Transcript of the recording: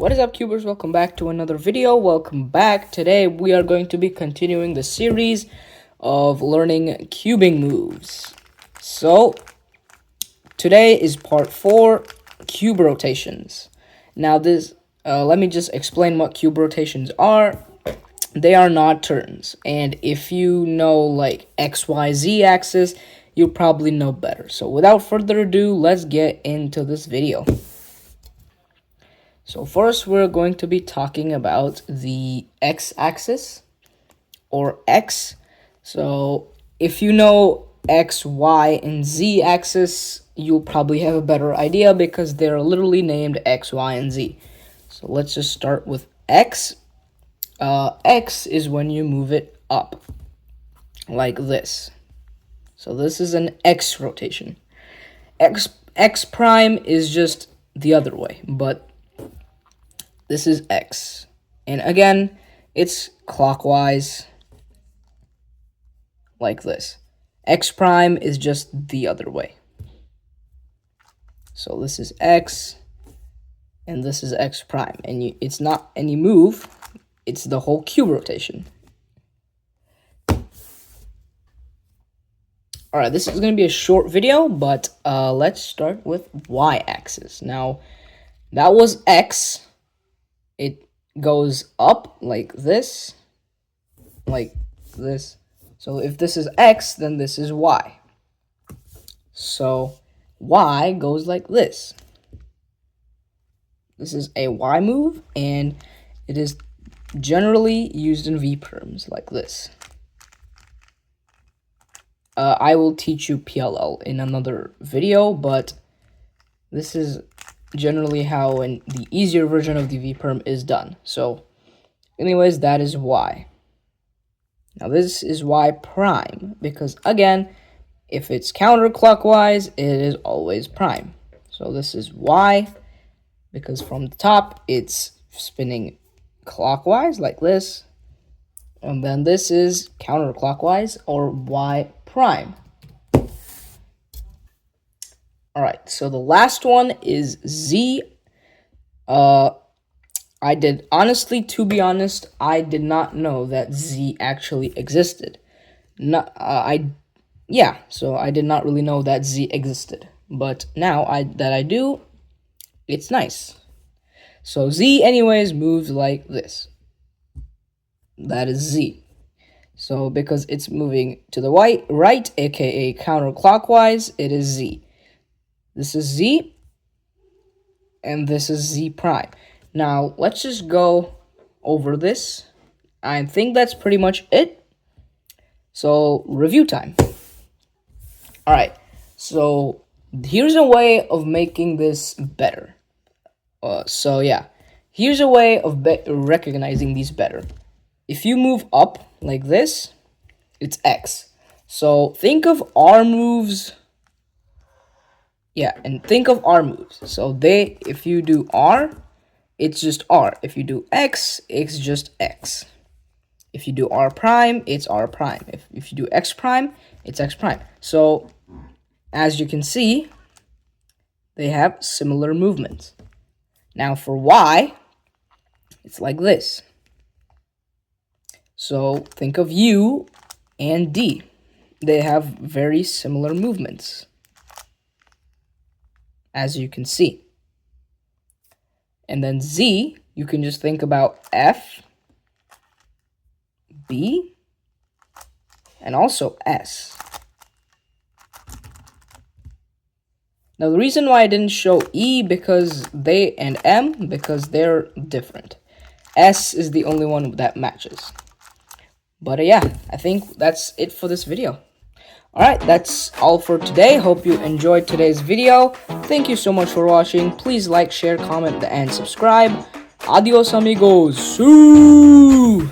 What is up, cubers? Welcome back to another video. Welcome back. Today we are going to be continuing the series of learning cubing moves. So today is part 4, cube rotations. Now let me just explain what cube rotations are. They are not turns, and if you know like XYZ axis, you'll probably know better. So without further ado, let's get into this video. So first, we're going to be talking about the x-axis, or x. So if you know x, y, and z axis, you'll probably have a better idea because they're literally named x, y, and z. So let's just start with x. X is when you move it up, like this. So this is an x rotation. X prime is just the other way, but this is x. And again, it's clockwise, like this. X prime is just the other way. So this is x, and this is x prime. And it's not any move, it's the whole cube rotation. Alright, this is going to be a short video, but let's start with y-axis. Now, that was x. It goes up like this, So if this is x, then this is y. So y goes like this. This is a y move, and it is generally used in V-perms like this. I will teach you PLL in another video, but this is generally how the easier version of the V-perm is done. So anyways, that is y. Now this is y prime, because again, if it's counterclockwise, it is always prime. So this is y, because from the top, it's spinning clockwise like this. And then this is counterclockwise, or y prime. Alright, so the last one is z. To be honest, I did not know that z actually existed. So I did not really know that z existed. But now that I do, it's nice. So z anyways moves like this. That is z. So because it's moving to the right, aka counterclockwise, it is z. This is z, and this is z prime. Now, let's just go over this. I think that's pretty much it. So, review time. Alright, so here's a way of making this better. Here's a way of recognizing these better. If you move up like this, it's x. So, think of R moves. Yeah, and think of R moves. So if you do R, it's just R. If you do X, it's just X. If you do R prime, it's R prime. If you do X prime, it's X prime. So as you can see, they have similar movements. Now for Y, it's like this. So think of U and D. They have very similar movements, as you can see. And then Z, you can just think about F, B, and also S. Now the reason why I didn't show E and M, because they're different. S is the only one that matches. But I think that's it for this video. Alright, that's all for today. Hope you enjoyed today's video. Thank you so much for watching. Please like, share, comment, and subscribe. Adios, amigos. Sue!